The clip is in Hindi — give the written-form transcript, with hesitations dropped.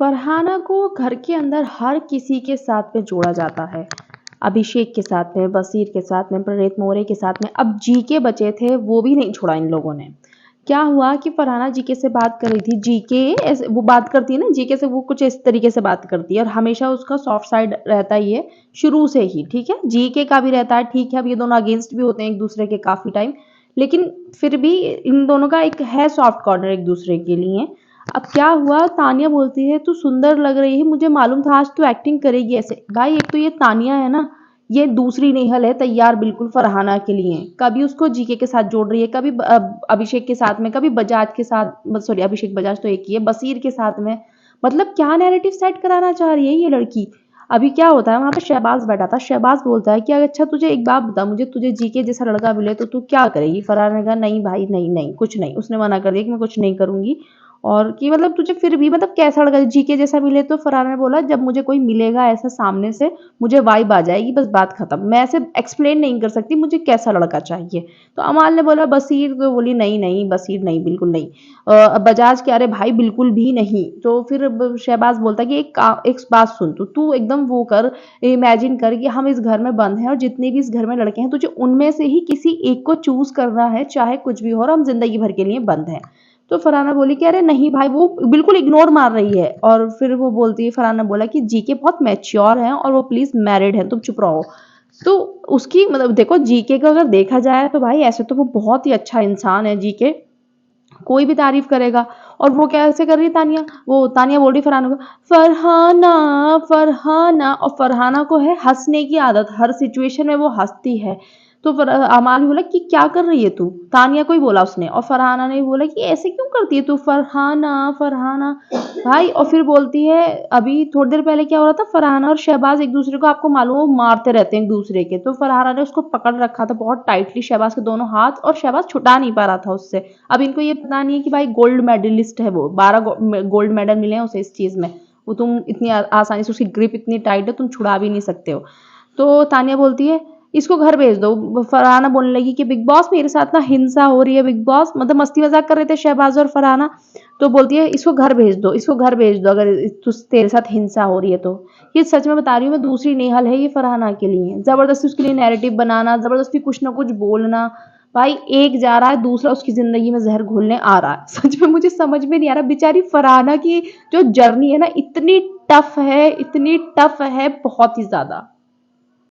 फरहाना को घर के अंदर हर किसी के साथ में जोड़ा जाता है। अभिषेक के साथ में, बसीर के साथ में, प्रणीत मोरे के साथ में, अब जीके बचे थे वो भी नहीं छोड़ा इन लोगों ने। क्या हुआ कि फरहाना जीके से बात कर रही थी, जीके वो बात करती है ना, जीके से वो कुछ इस तरीके से बात करती है और हमेशा उसका सॉफ्ट साइड रहता ही है शुरू से ही, ठीक है, जीके का भी रहता है, ठीक है। अब ये दोनों अगेंस्ट भी होते हैं एक दूसरे के काफी टाइम, लेकिन फिर भी इन दोनों का एक है सॉफ्ट कॉर्नर एक दूसरे के लिए। अब क्या हुआ, तानिया बोलती है तू सुंदर लग रही है, मुझे मालूम था आज तू एक्टिंग करेगी ऐसे। भाई एक तो ये तानिया है ना, ये दूसरी नेहल है तैयार बिल्कुल फरहाना के लिए। कभी उसको जीके के साथ जोड़ रही है, कभी अभिषेक के साथ में, कभी बजाज के साथ, सॉरी अभिषेक बजाज तो एक ही है, बसीर के साथ में। मतलब क्या नैरेटिव सेट कराना चाह रही है ये लड़की। अभी क्या होता है, वहां पे शहबाज बैठा था, शहबाज बोलता है कि अच्छा तुझे एक बात बता, मुझे तुझे जीके जैसा लड़का मिले तो तू क्या करेगी। फरहान ने कहा नहीं भाई, नहीं नहीं कुछ नहीं, उसने मना कर दिया कि मैं कुछ नहीं करूंगी। और कि मतलब तुझे फिर भी मतलब कैसा लड़का जीके जैसा मिले। तो फरहान ने बोला जब मुझे कोई मिलेगा ऐसा सामने से, मुझे वाइब आ जाएगी, बस बात खत्म, मैं ऐसे एक्सप्लेन नहीं कर सकती मुझे कैसा लड़का चाहिए। तो अमाल ने बोला बसीर, तो बोली नहीं नहीं बसीर नहीं, बिल्कुल नहीं। बजाज के, अरे भाई बिल्कुल भी नहीं। तो फिर शहबाज बोलता कि एक बात सुन, तू तू एकदम वो कर, इमेजिन कर कि हम इस घर में बंद हैं और जितने भी इस घर में लड़के हैं तुझे उनमें से ही किसी एक को चूज करना है, चाहे कुछ भी हो, और हम जिंदगी भर के लिए बंद हैं। तो फरहाना बोली कि अरे नहीं भाई, वो बिल्कुल इग्नोर मार रही है। और फिर वो बोलती है, फरहाना बोला कि जीके बहुत मैच्योर है और वो प्लीज मैरिड है, तुम चुप रहो। तो उसकी मतलब देखो, जीके का अगर देखा जाए तो भाई ऐसे तो वो बहुत ही अच्छा इंसान है जीके, कोई भी तारीफ करेगा। और वो कैसे कर रही है तानिया, वो तानिया बोल रही फरहाना को फरहाना फरहाना, और फरहाना को है हंसने की आदत, हर सिचुएशन में वो हंसती है। तो अमान बोला कि क्या कर रही है तू, तानिया को ही बोला उसने, और फरहाना ने बोला कि ऐसे क्यों करती है तू फरहाना फरहाना भाई। और फिर बोलती है, अभी थोड़ी देर पहले क्या हो रहा था, फरहाना और शहबाज एक दूसरे को, आपको मालूम है, वो मारते रहते हैं एक दूसरे के। तो फरहाना ने उसको पकड़ रखा था बहुत टाइटली, शहबाज के दोनों हाथ, और शहबाज छुटा नहीं पा रहा था उससे। अब इनको ये पता नहीं है कि भाई गोल्ड मेडलिस्ट है वो, 12 गोल्ड मेडल मिले हैं उसे इस चीज में, वो तुम इतनी आसानी से, उसकी ग्रिप इतनी टाइट है तुम छुड़ा भी नहीं सकते हो। तो तानिया बोलती है इसको घर भेज दो। फरहाना बोलने लगी कि बिग बॉस मेरे साथ ना हिंसा हो रही है, बिग बॉस, मतलब मस्ती मजाक कर रहे थे शहबाज और फरहाना। तो बोलती है इसको घर भेज दो, इसको घर भेज दो अगर तेरे साथ हिंसा हो रही है तो। ये सच में बता रही हूँ मैं, दूसरी नेहल है ये फरहाना के लिए, जबरदस्ती उसके लिए नैरेटिव बनाना, जबरदस्ती कुछ ना कुछ बोलना। भाई एक जा रहा है, दूसरा उसकी जिंदगी में जहर घोलने आ रहा है। सच में मुझे समझ में नहीं आ रहा, बेचारी फरहाना की जो जर्नी है ना, इतनी टफ है, इतनी टफ है, बहुत ही ज्यादा।